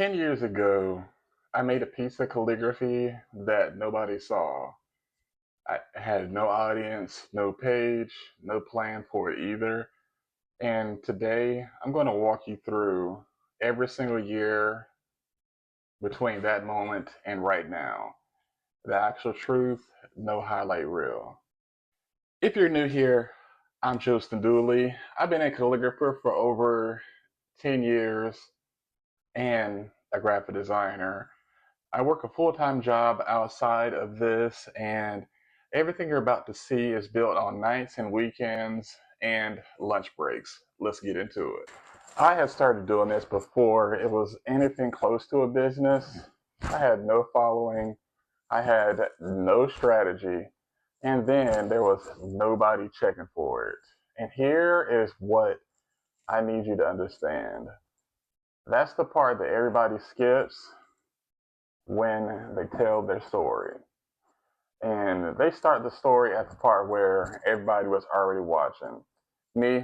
10 years ago, I made a piece of calligraphy that nobody saw. I had no audience, no page, no plan for it either. And today, I'm going to walk you through every single year between that moment and right now. The actual truth, no highlight reel. If you're new here, I'm Justin Dooley. I've been a calligrapher for over 10 years and a graphic designer. I work a full-time job outside of this, and everything you're about to see is built on nights and weekends and lunch breaks. Let's get into it. I had started doing this before it was anything close to a business. I had no following, I had no strategy, and then there was nobody checking for it. And here is what I need you to understand. That's the part that everybody skips when they tell their story. And they start the story at the part where everybody was already watching. Me,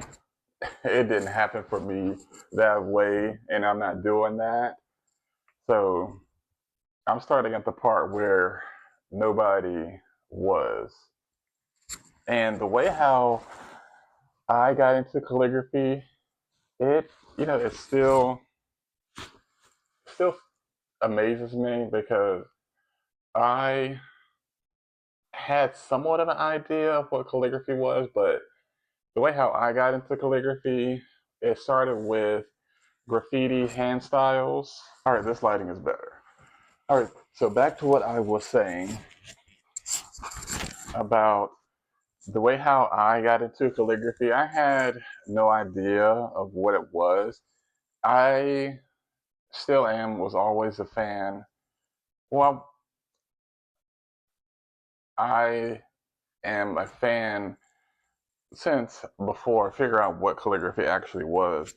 it didn't happen for me that way, and I'm not doing that. So I'm starting at the part where nobody was. And the way how I got into calligraphy, it it still amazes me because I had somewhat of an idea of what calligraphy was, but the way how I got into calligraphy, it started with graffiti hand styles. All right, this lighting is better. All right, so back to what I was saying about the way how I got into calligraphy. I had no idea of what it was. I still was always a fan. Well, I am a fan since before I figure out what calligraphy actually was.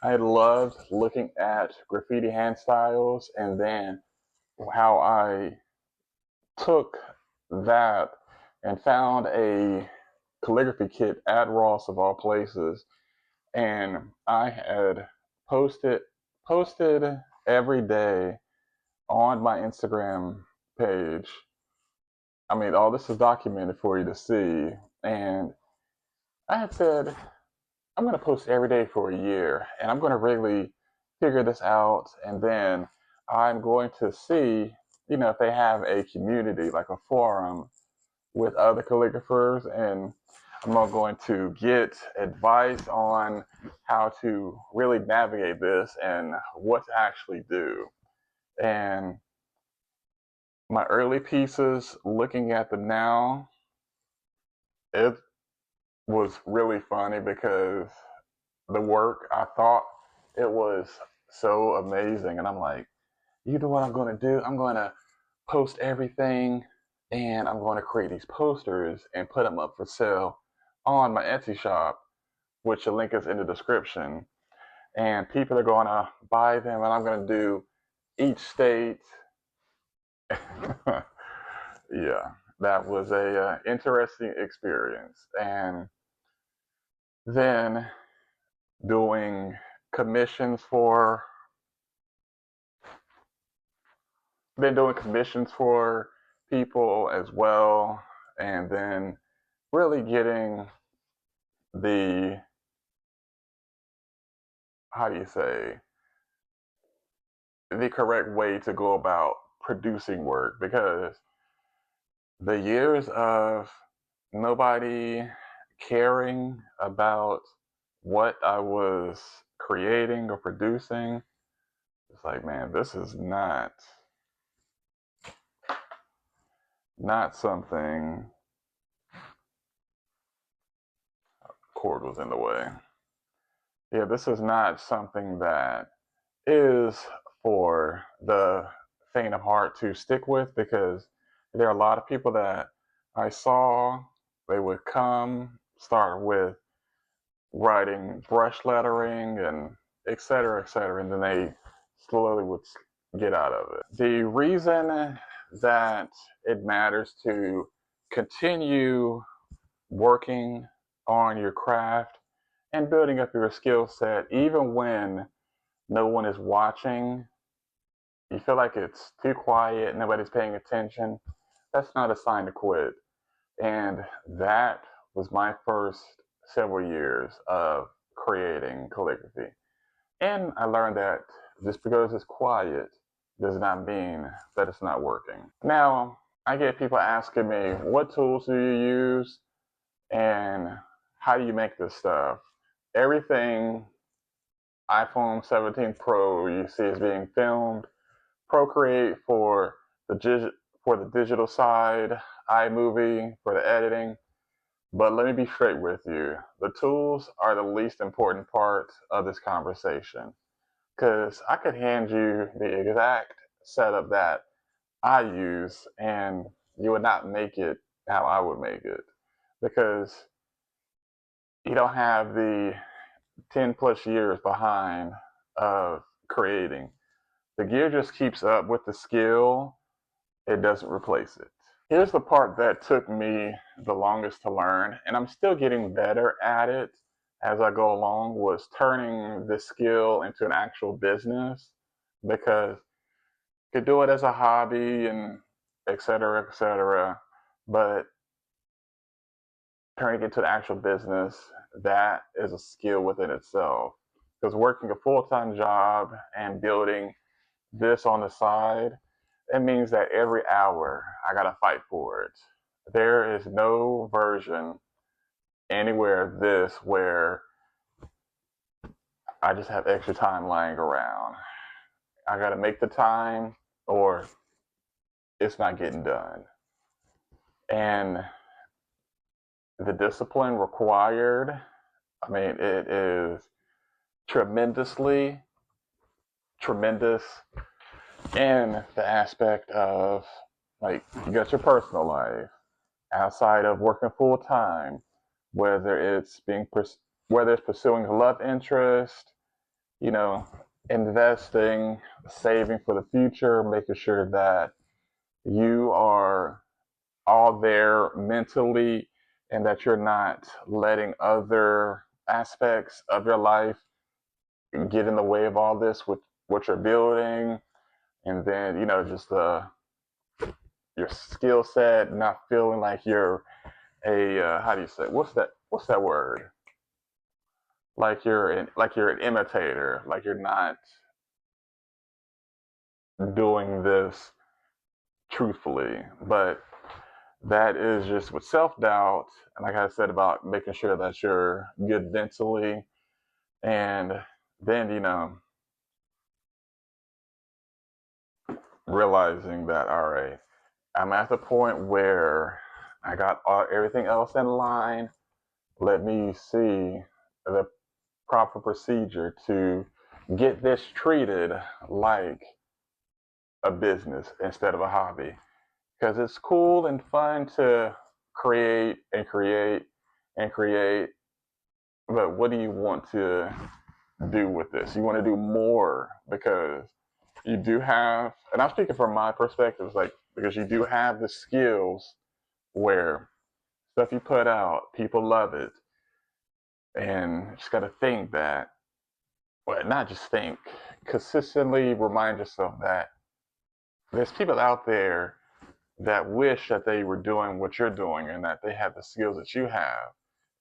I loved looking at graffiti hand styles and then how I took that and found a calligraphy kit at Ross of all places, and I had posted posted every day on my Instagram page. I mean, all this is documented for you to see, and I had said I'm going to post every day for a year, and I'm going to really figure this out, and then I'm going to see, if they have a community, like a forum with other calligraphers, and I'm going to get advice on how to really navigate this and what to actually do. And my early pieces, looking at them now, it was really funny because the work, I thought it was so amazing. And I'm like, you know what I'm going to do? I'm going to post everything and I'm going to create these posters and put them up for sale on my Etsy shop, which the link is in the description. And people are going to buy them, and I'm going to do each state. Yeah, that was a interesting experience. And then doing commissions for doing commissions for people as well, and then really getting the, how do you say, the correct way to go about producing work, because the years of nobody caring about what I was creating or producing, it's like, man, this is not something. Cord was in the way. Yeah, this is not something that is for the faint of heart to stick with, because there are a lot of people that I saw, they would come, start with writing brush lettering and et cetera, and then they slowly would get out of it. The reason that it matters to continue working on your craft and building up your skill set, even when no one is watching, feel like it's too quiet, nobody's paying attention, that's not a sign to quit. And that was my first several years of creating calligraphy. And I learned that just because it's quiet does not mean that it's not working. Now, I get people asking me, what tools do you use and how do you make this stuff? Everything iPhone 17 Pro you see is being filmed. Procreate for the digital side, iMovie for the editing. But let me be straight with you. The tools are the least important part of this conversation. Because I could hand you the exact setup that I use and you would not make it how I would make it. Because you don't have the 10 plus years behind of creating. The gear just keeps up with the skill, it doesn't replace it. Here's the part that took me the longest to learn, and I'm still getting better at it as I go along, was turning this skill into an actual business, because you could do it as a hobby and et cetera, but turning it into an actual business, that is a skill within itself. Because working a full-time job and building this on the side, it means that every hour I gotta fight for it. There is no version anywhere of this where I just have extra time lying around. I gotta make the time or it's not getting done. And the discipline required, I mean, it is tremendously tremendous in the aspect of, like, you got your personal life outside of working full time, whether it's pursuing a love interest, you know, investing, saving for the future, making sure that you are all there mentally and that you're not letting other aspects of your life get in the way of all this with what you're building. And then, you know, just your skill set, not feeling like you're how do you say, what's that word, like you're an imitator, like you're not doing this truthfully. But that is just with self-doubt, and like I said about making sure that you're good mentally, and then, you know, realizing that, all right, I'm at the point where I got everything else in line. Let me see the proper procedure to get this treated like a business instead of a hobby. Because it's cool and fun to create and create and create, but what do you want to do with this? You want to do more, because you do have, and I'm speaking from my perspective, like, because you do have the skills where stuff you put out, people love it. And you just got to think that, well, not just think, consistently remind yourself that there's people out there that wish that they were doing what you're doing and that they have the skills that you have,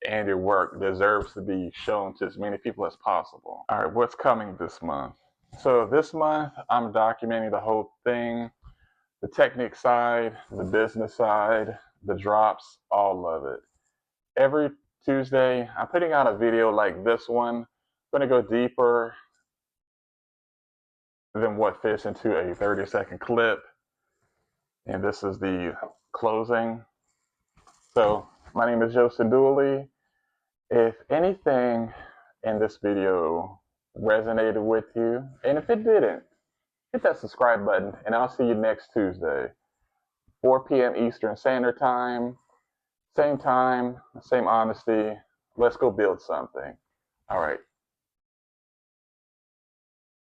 and your work deserves to be shown to as many people as possible. All right, what's coming this month? So this month, I'm documenting the whole thing, the technique side, the business side, the drops, all of it. Every Tuesday, I'm putting out a video like this one. I'm going to go deeper than what fits into a 30-second clip. And this is the closing. So my name is Dooley. If anything in this video resonated with you, and if it didn't, hit that subscribe button, and I'll see you next Tuesday, 4 p.m. Eastern Standard Time, same honesty. Let's go build something. All right.